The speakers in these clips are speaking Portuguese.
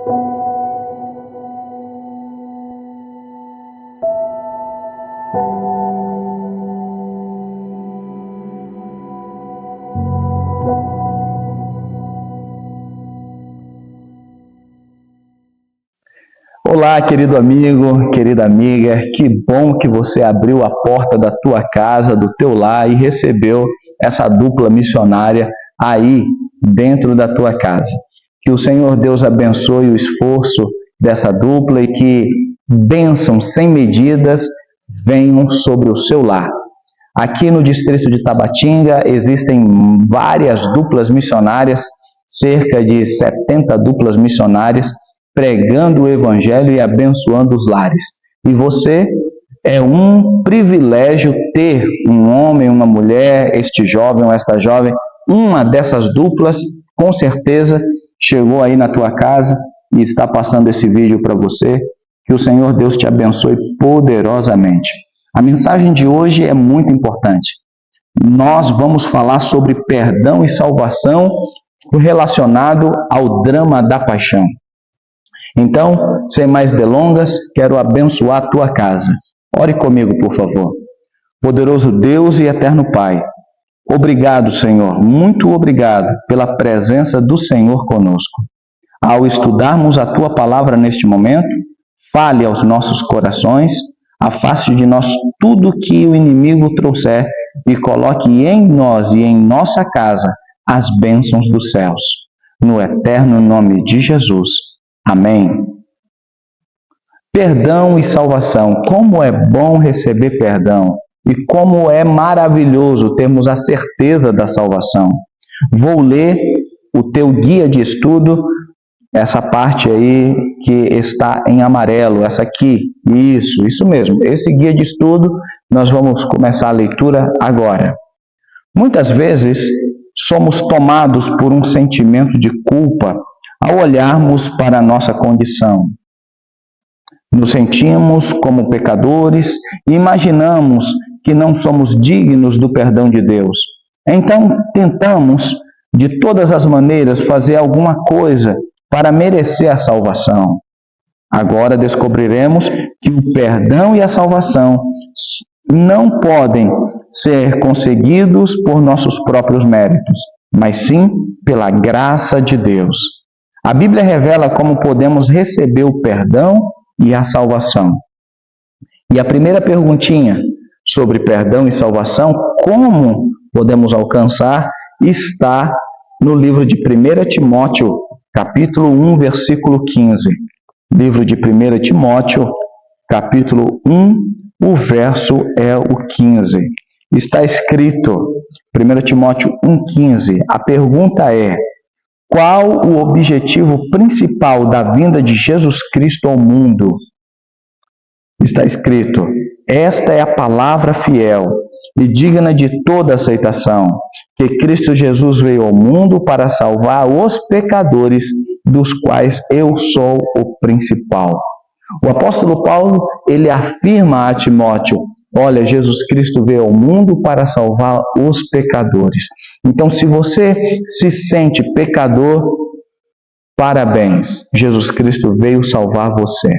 Olá, querido amigo, querida amiga, que bom que você abriu a porta da tua casa, do teu lar e recebeu essa dupla missionária aí dentro da tua casa. Que o Senhor Deus abençoe o esforço dessa dupla e que bênçãos sem medidas venham sobre o seu lar. Aqui no distrito de Tabatinga existem várias duplas missionárias, cerca de 70 duplas missionárias, pregando o Evangelho e abençoando os lares. E você, é um privilégio ter um homem, uma mulher, este jovem ou esta jovem, uma dessas duplas, com certeza, chegou aí na tua casa e está passando esse vídeo para você. Que o Senhor Deus te abençoe poderosamente. A mensagem de hoje é muito importante. Nós vamos falar sobre perdão e salvação relacionado ao drama da paixão. Então, sem mais delongas, quero abençoar a tua casa. Ore comigo, por favor. Poderoso Deus e eterno Pai, obrigado, Senhor, muito obrigado pela presença do Senhor conosco. Ao estudarmos a tua palavra neste momento, fale aos nossos corações, afaste de nós tudo que o inimigo trouxer e coloque em nós e em nossa casa as bênçãos dos céus. No eterno nome de Jesus. Amém. Perdão e salvação. Como é bom receber perdão e como é maravilhoso termos a certeza da salvação. Vou ler o teu guia de estudo, essa parte aí que está em amarelo, essa aqui, isso mesmo. Esse guia de estudo, nós vamos começar a leitura agora. Muitas vezes somos tomados por um sentimento de culpa ao olharmos para a nossa condição. Nos sentimos como pecadores e imaginamos que não somos dignos do perdão de Deus. Então, tentamos, de todas as maneiras, fazer alguma coisa para merecer a salvação. Agora descobriremos que o perdão e a salvação não podem ser conseguidos por nossos próprios méritos, mas sim pela graça de Deus. A Bíblia revela como podemos receber o perdão e a salvação. E a primeira perguntinha sobre perdão e salvação, como podemos alcançar, está no livro de 1 Timóteo, capítulo 1, versículo 15. Livro de 1 Timóteo, capítulo 1, o verso é o 15. Está escrito, 1 Timóteo 1,15, a pergunta é: qual o objetivo principal da vinda de Jesus Cristo ao mundo? Está escrito: esta é a palavra fiel e digna de toda aceitação, que Cristo Jesus veio ao mundo para salvar os pecadores, dos quais eu sou o principal. O apóstolo Paulo, ele afirma a Timóteo: olha, Jesus Cristo veio ao mundo para salvar os pecadores. Então, se você se sente pecador, parabéns. Jesus Cristo veio salvar você.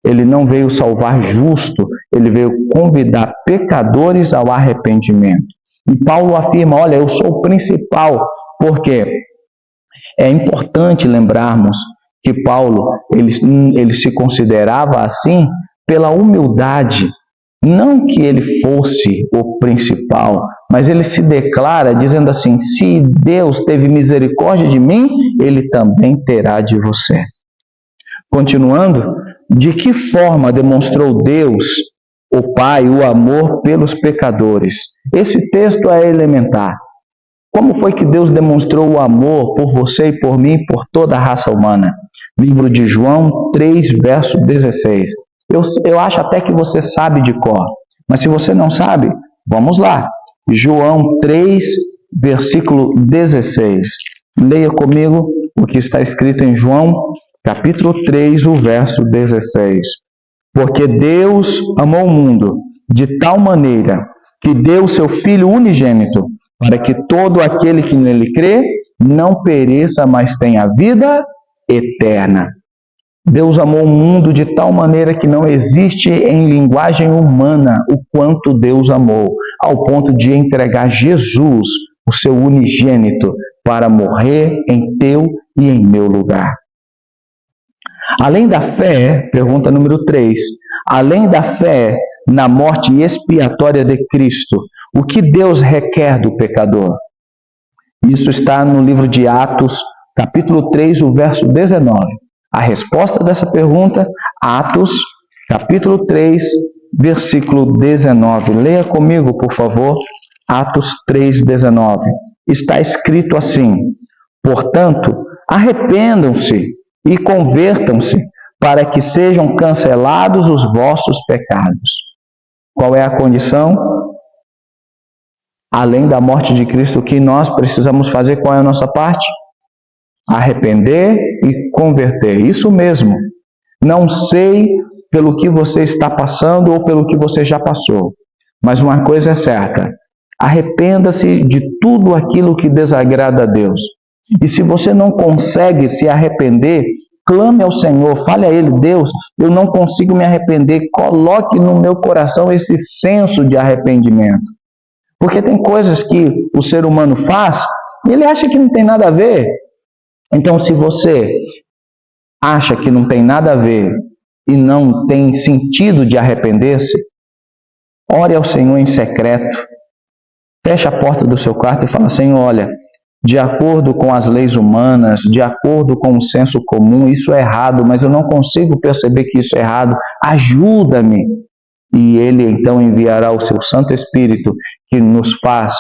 Ele não veio salvar justo, ele veio convidar pecadores ao arrependimento. E Paulo afirma: olha, eu sou o principal, porque é importante lembrarmos que Paulo, ele se considerava assim pela humildade. Não que ele fosse o principal, mas ele se declara dizendo assim: se Deus teve misericórdia de mim, ele também terá de você. Continuando, de que forma demonstrou Deus, o Pai, o amor pelos pecadores? Esse texto é elementar. Como foi que Deus demonstrou o amor por você e por mim e por toda a raça humana? Livro de João 3, verso 16. Eu acho até que você sabe de cor, mas se você não sabe, vamos lá. João 3, versículo 16. Leia comigo o que está escrito em João, capítulo 3, o verso 16. Porque Deus amou o mundo de tal maneira que deu o seu Filho unigênito, para que todo aquele que nele crê não pereça, mas tenha vida eterna. Deus amou o mundo de tal maneira que não existe em linguagem humana o quanto Deus amou, ao ponto de entregar Jesus, o seu unigênito, para morrer em teu e em meu lugar. Além da fé, pergunta número 3, além da fé na morte expiatória de Cristo, o que Deus requer do pecador? Isso está no livro de Atos, capítulo 3, o verso 19. A resposta dessa pergunta, Atos, capítulo 3, versículo 19. Leia comigo, por favor, Atos 3, 19. Está escrito assim: portanto, arrependam-se e convertam-se, para que sejam cancelados os vossos pecados. Qual é a condição? Além da morte de Cristo, o que nós precisamos fazer? Qual é a nossa parte? Arrepender e converter. Isso mesmo. Não sei pelo que você está passando ou pelo que você já passou, mas uma coisa é certa: arrependa-se de tudo aquilo que desagrada a Deus. E se você não consegue se arrepender, clame ao Senhor, fale a Ele: Deus, eu não consigo me arrepender. Coloque no meu coração esse senso de arrependimento. Porque tem coisas que o ser humano faz e ele acha que não tem nada a ver. Então, se você acha que não tem nada a ver e não tem sentido de arrepender-se, ore ao Senhor em secreto. Feche a porta do seu quarto e fala: Senhor, olha, de acordo com as leis humanas, de acordo com o senso comum, isso é errado, mas eu não consigo perceber que isso é errado. Ajuda-me. E Ele então enviará o seu Santo Espírito, que nos faz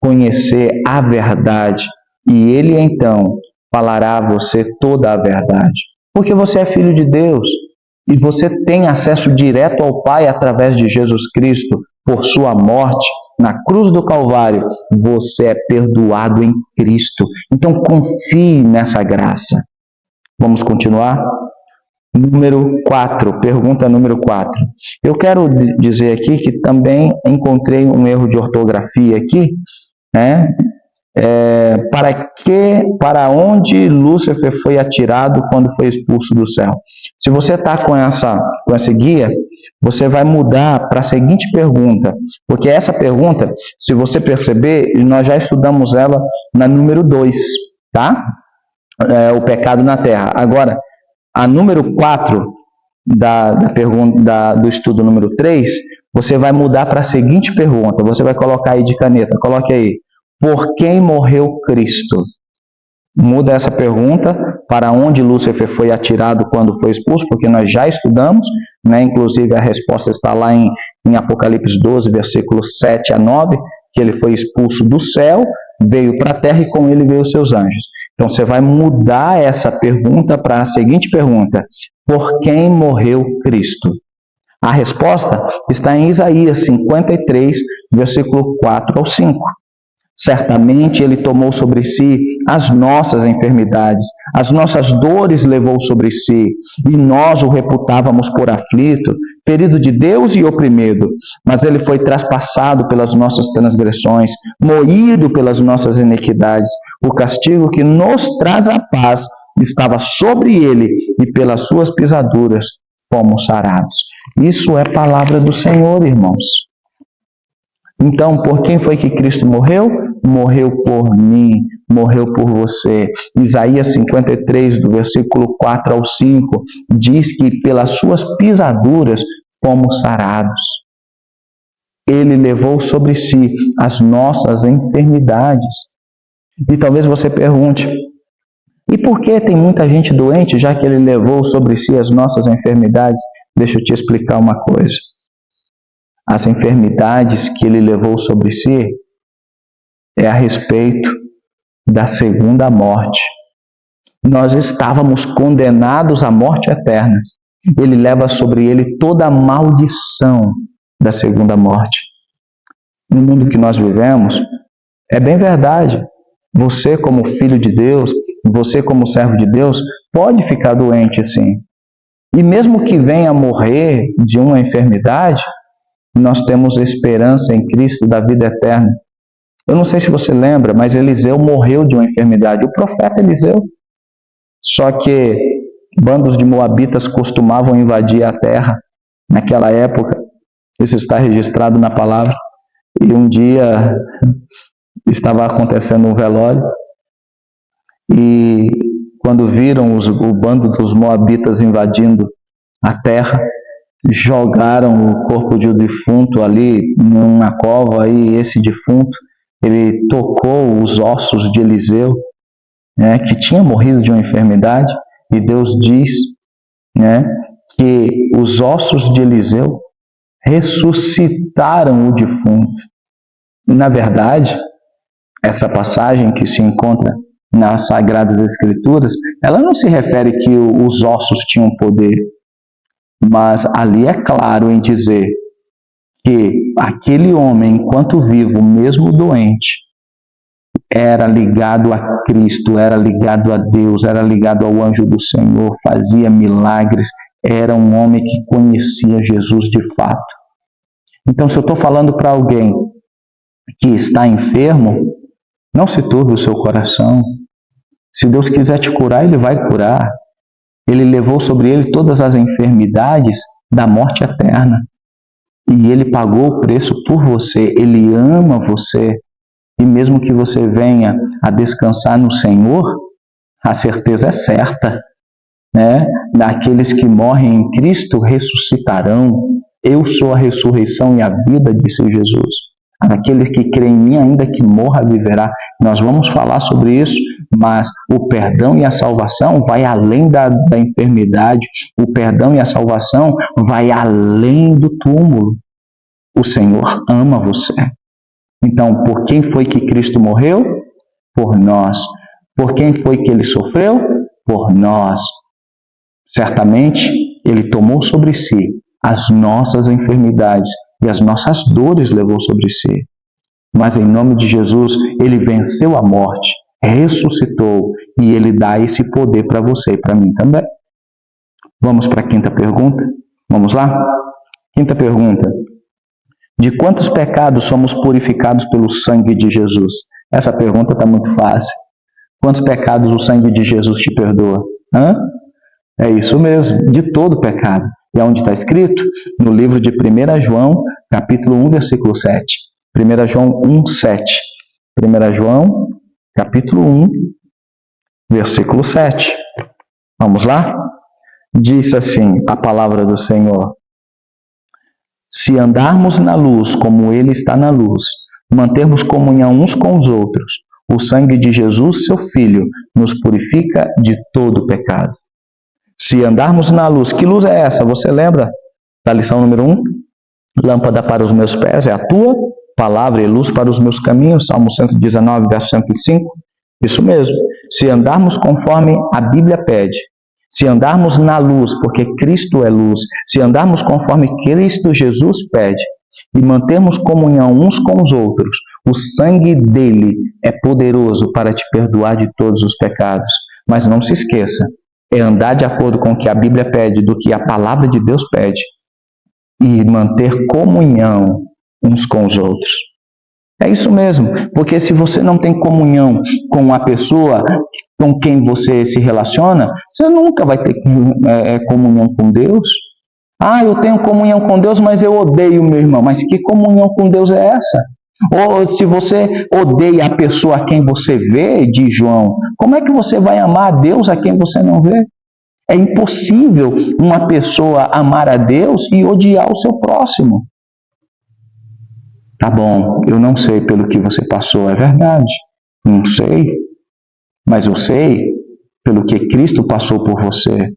conhecer a verdade. E Ele então falará a você toda a verdade. Porque você é filho de Deus e você tem acesso direto ao Pai através de Jesus Cristo. Por sua morte na cruz do Calvário, você é perdoado em Cristo. Então confie nessa graça. Vamos continuar? Número 4, pergunta número 4. Eu quero dizer aqui que também encontrei um erro de ortografia aqui, né? Para onde Lúcifer foi atirado quando foi expulso do céu? Se você está com esse guia, você vai mudar para a seguinte pergunta, porque essa pergunta, se você perceber, nós já estudamos ela na número 2, tá? O pecado na terra. Agora, a número 4 do estudo número 3, você vai mudar para a seguinte pergunta, você vai colocar aí de caneta, coloque aí: por quem morreu Cristo? Muda essa pergunta para onde Lúcifer foi atirado quando foi expulso, porque nós já estudamos, né? Inclusive a resposta está lá em Apocalipse 12, versículos 7 a 9, que ele foi expulso do céu, veio para a terra e com ele veio os seus anjos. Então você vai mudar essa pergunta para a seguinte pergunta: por quem morreu Cristo? A resposta está em Isaías 53, versículo 4 ao 5. Certamente Ele tomou sobre si as nossas enfermidades, as nossas dores levou sobre si, e nós o reputávamos por aflito, ferido de Deus e oprimido. Mas Ele foi traspassado pelas nossas transgressões, moído pelas nossas iniquidades. O castigo que nos traz a paz estava sobre Ele, e pelas suas pisaduras fomos sarados. Isso é palavra do Senhor, irmãos. Então, por quem foi que Cristo morreu? Morreu por mim, morreu por você. Isaías 53, do versículo 4 ao 5, diz que pelas suas pisaduras fomos sarados. Ele levou sobre si as nossas enfermidades. E talvez você pergunte: e por que tem muita gente doente, já que ele levou sobre si as nossas enfermidades? Deixa eu te explicar uma coisa. As enfermidades que ele levou sobre si é a respeito da segunda morte. Nós estávamos condenados à morte eterna. Ele leva sobre ele toda a maldição da segunda morte. No mundo que nós vivemos, é bem verdade. Você, como filho de Deus, você, como servo de Deus, pode ficar doente assim. E mesmo que venha a morrer de uma enfermidade, nós temos esperança em Cristo da vida eterna. Eu não sei se você lembra, mas Eliseu morreu de uma enfermidade. O profeta Eliseu. Só que bandos de moabitas costumavam invadir a terra naquela época. Isso está registrado na palavra. E um dia estava acontecendo um velório, e quando viram o bando dos moabitas invadindo a terra, jogaram o corpo de um defunto ali numa cova, e esse defunto, ele tocou os ossos de Eliseu, né, que tinha morrido de uma enfermidade, e Deus diz, né, que os ossos de Eliseu ressuscitaram o defunto. E, na verdade, essa passagem que se encontra nas Sagradas Escrituras, ela não se refere que os ossos tinham poder, mas ali é claro em dizer que aquele homem, enquanto vivo, mesmo doente, era ligado a Cristo, era ligado a Deus, era ligado ao anjo do Senhor, fazia milagres, era um homem que conhecia Jesus de fato. Então, se eu estou falando para alguém que está enfermo, não se turbe o seu coração. Se Deus quiser te curar, Ele vai curar. Ele levou sobre Ele todas as enfermidades da morte eterna. E Ele pagou o preço por você. Ele ama você. E mesmo que você venha a descansar no Senhor, a certeza é certa, né? Aqueles que morrem em Cristo ressuscitarão. Eu sou a ressurreição e a vida, disse Jesus. Aquele que crê em mim, ainda que morra, viverá. Nós vamos falar sobre isso, mas o perdão e a salvação vai além da enfermidade. O perdão e a salvação vai além do túmulo. O Senhor ama você. Então, por quem foi que Cristo morreu? Por nós. Por quem foi que Ele sofreu? Por nós. Certamente, Ele tomou sobre si as nossas enfermidades e as nossas dores levou sobre si. Mas em nome de Jesus, Ele venceu a morte, ressuscitou, e Ele dá esse poder para você e para mim também. Vamos para a quinta pergunta? Vamos lá? Quinta pergunta. De quantos pecados somos purificados pelo sangue de Jesus? Essa pergunta está muito fácil. Quantos pecados o sangue de Jesus te perdoa? É isso mesmo, de todo pecado. E onde está escrito? No livro de 1 João, capítulo 1, versículo 7. 1 João 1, 7. 1 João, capítulo 1, versículo 7. Vamos lá? Diz assim a palavra do Senhor. Se andarmos na luz como Ele está na luz, mantermos comunhão uns com os outros, o sangue de Jesus, seu Filho, nos purifica de todo pecado. Se andarmos na luz, que luz é essa? Você lembra da lição número 1? Lâmpada para os meus pés é a tua palavra e luz para os meus caminhos, Salmo 119, verso 105. Isso mesmo. Se andarmos conforme a Bíblia pede, se andarmos na luz, porque Cristo é luz, se andarmos conforme Cristo Jesus pede, e mantermos comunhão uns com os outros, o sangue dele é poderoso para te perdoar de todos os pecados. Mas não se esqueça, é andar de acordo com o que a Bíblia pede, do que a palavra de Deus pede, e manter comunhão uns com os outros. É isso mesmo, porque se você não tem comunhão com a pessoa com quem você se relaciona, você nunca vai ter comunhão com Deus. Eu tenho comunhão com Deus, mas eu odeio meu irmão. Mas que comunhão com Deus é essa? Ou se você odeia a pessoa a quem você vê, diz João, como é que você vai amar a Deus a quem você não vê? É impossível uma pessoa amar a Deus e odiar o seu próximo. Tá bom, eu não sei pelo que você passou, é verdade. Não sei. Mas eu sei pelo que Cristo passou por você.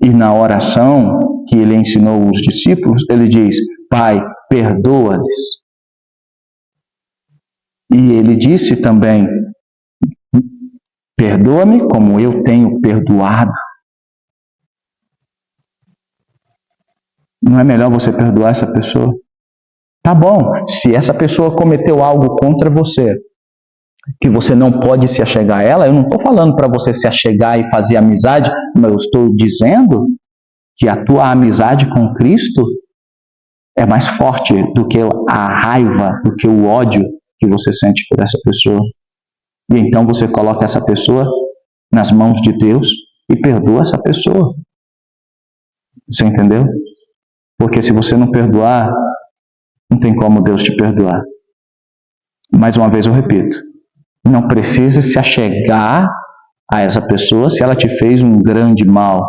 E na oração que Ele ensinou os discípulos, Ele diz, Pai, perdoa-lhes. E Ele disse também, perdoa-me como eu tenho perdoado. Não é melhor você perdoar essa pessoa? Tá bom, se essa pessoa cometeu algo contra você, que você não pode se achegar a ela, eu não estou falando para você se achegar e fazer amizade, mas eu estou dizendo que a tua amizade com Cristo é mais forte do que a raiva, do que o ódio que você sente por essa pessoa. E então você coloca essa pessoa nas mãos de Deus e perdoa essa pessoa. Você entendeu? Porque se você não perdoar, não tem como Deus te perdoar. Mais uma vez eu repito, não precisa se achegar a essa pessoa se ela te fez um grande mal,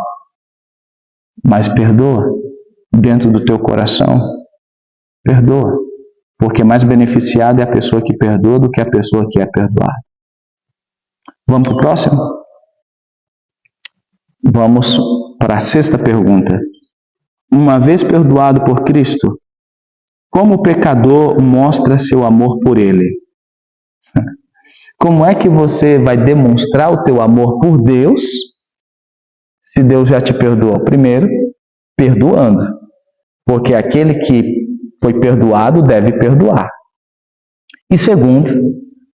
mas perdoa dentro do teu coração. Perdoa, porque mais beneficiada é a pessoa que perdoa do que a pessoa que é perdoada. Vamos para o próximo? Vamos para a sexta pergunta. Uma vez perdoado por Cristo, como o pecador mostra seu amor por Ele? Como é que você vai demonstrar o teu amor por Deus se Deus já te perdoou? Primeiro, perdoando, porque aquele que foi perdoado deve perdoar. E segundo,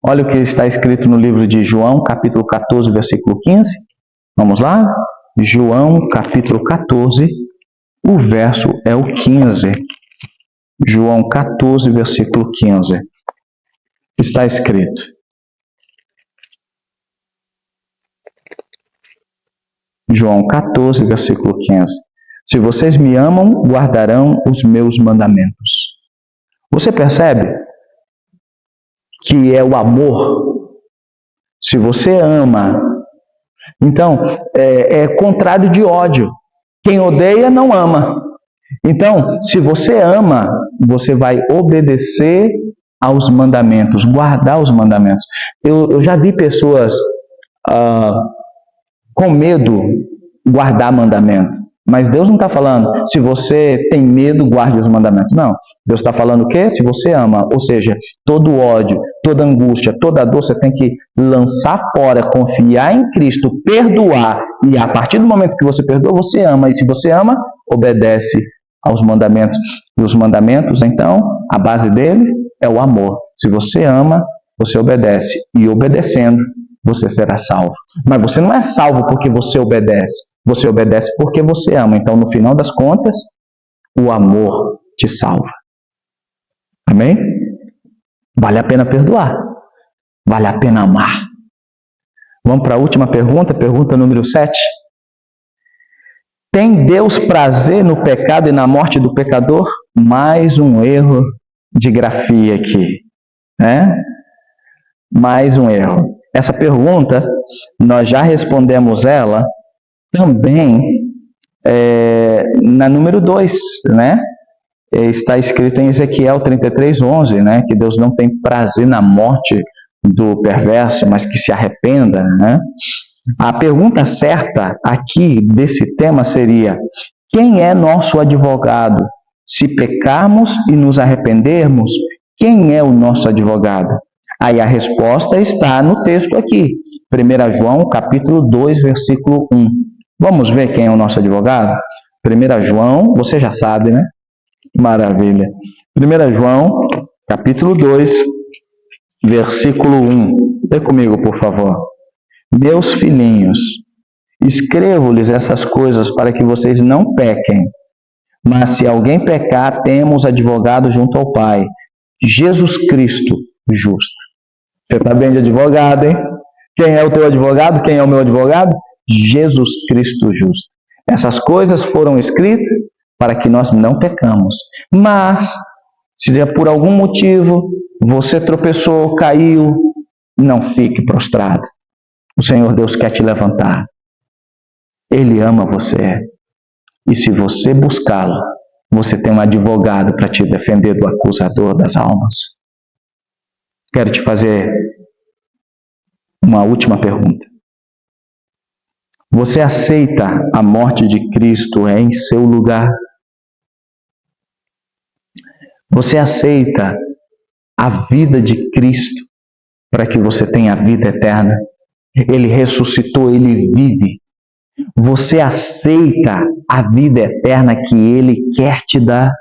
olha o que está escrito no livro de João, capítulo 14, versículo 15. Vamos lá? João, capítulo 14, o verso é o 15. João 14, versículo 15. Está escrito: João 14, versículo 15. Se vocês me amam, guardarão os meus mandamentos. Você percebe que é o amor? Se você ama, então é contrário de ódio. Quem odeia não ama. Então, se você ama, você vai obedecer aos mandamentos, guardar os mandamentos. Eu já vi pessoas com medo guardar mandamento. Mas Deus não está falando, se você tem medo, guarde os mandamentos. Não. Deus está falando o quê? Se você ama. Ou seja, todo ódio, toda angústia, toda dor, você tem que lançar fora, confiar em Cristo, perdoar. E a partir do momento que você perdoa, você ama. E se você ama, obedece aos mandamentos. E os mandamentos, então, a base deles é o amor. Se você ama, você obedece. E obedecendo, você será salvo. Mas você não é salvo porque você obedece. Você obedece porque você ama. Então, no final das contas, o amor te salva. Amém? Vale a pena perdoar. Vale a pena amar. Vamos para a última pergunta, pergunta número 7. Tem Deus prazer no pecado e na morte do pecador? Mais um erro de grafia aqui, né? Mais um erro. Essa pergunta, nós já respondemos ela também na número 2, né? Está escrito em Ezequiel 33:11, né? Que Deus não tem prazer na morte do perverso, mas que se arrependa, né? A pergunta certa aqui desse tema seria: quem é nosso advogado? Se pecarmos e nos arrependermos, quem é o nosso advogado? Aí a resposta está no texto aqui, 1 João capítulo 2, versículo 1. Vamos ver quem é o nosso advogado? 1 João, você já sabe, né? Maravilha. 1 João, capítulo 2, versículo 1. Lê comigo, por favor. Meus filhinhos, escrevo-lhes essas coisas para que vocês não pequem. Mas se alguém pecar, temos advogado junto ao Pai, Jesus Cristo, justo. Você está bem de advogado, hein? Quem é o teu advogado? Quem é o meu advogado? Jesus Cristo justo. Essas coisas foram escritas para que nós não pecamos. Mas, se por algum motivo você tropeçou, caiu, não fique prostrado. O Senhor Deus quer te levantar. Ele ama você. E se você buscá-lo, você tem um advogado para te defender do acusador das almas. Quero te fazer uma última pergunta. Você aceita a morte de Cristo em seu lugar? Você aceita a vida de Cristo para que você tenha a vida eterna? Ele ressuscitou, ele vive. Você aceita a vida eterna que ele quer te dar?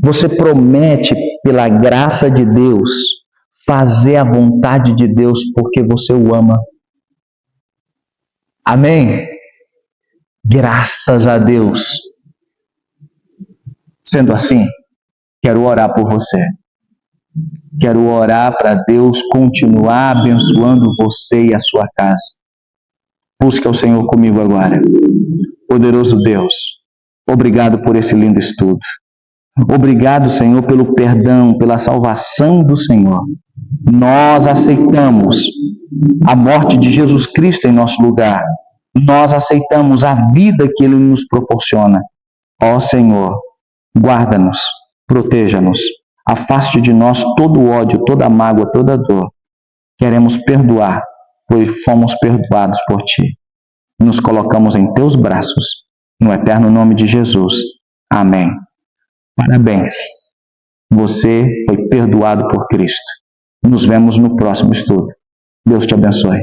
Você promete, pela graça de Deus, fazer a vontade de Deus porque você o ama? Amém? Graças a Deus. Sendo assim, quero orar por você. Quero orar para Deus continuar abençoando você e a sua casa. Busque ao Senhor comigo agora. Poderoso Deus, obrigado por esse lindo estudo. Obrigado, Senhor, pelo perdão, pela salvação do Senhor. Nós aceitamos a morte de Jesus Cristo em nosso lugar. Nós aceitamos a vida que Ele nos proporciona. Ó Senhor, guarda-nos, proteja-nos, afaste de nós todo o ódio, toda a mágoa, toda a dor. Queremos perdoar, pois fomos perdoados por Ti. Nos colocamos em Teus braços, no eterno nome de Jesus. Amém. Parabéns. Você foi perdoado por Cristo. Nos vemos no próximo estudo. Deus te abençoe.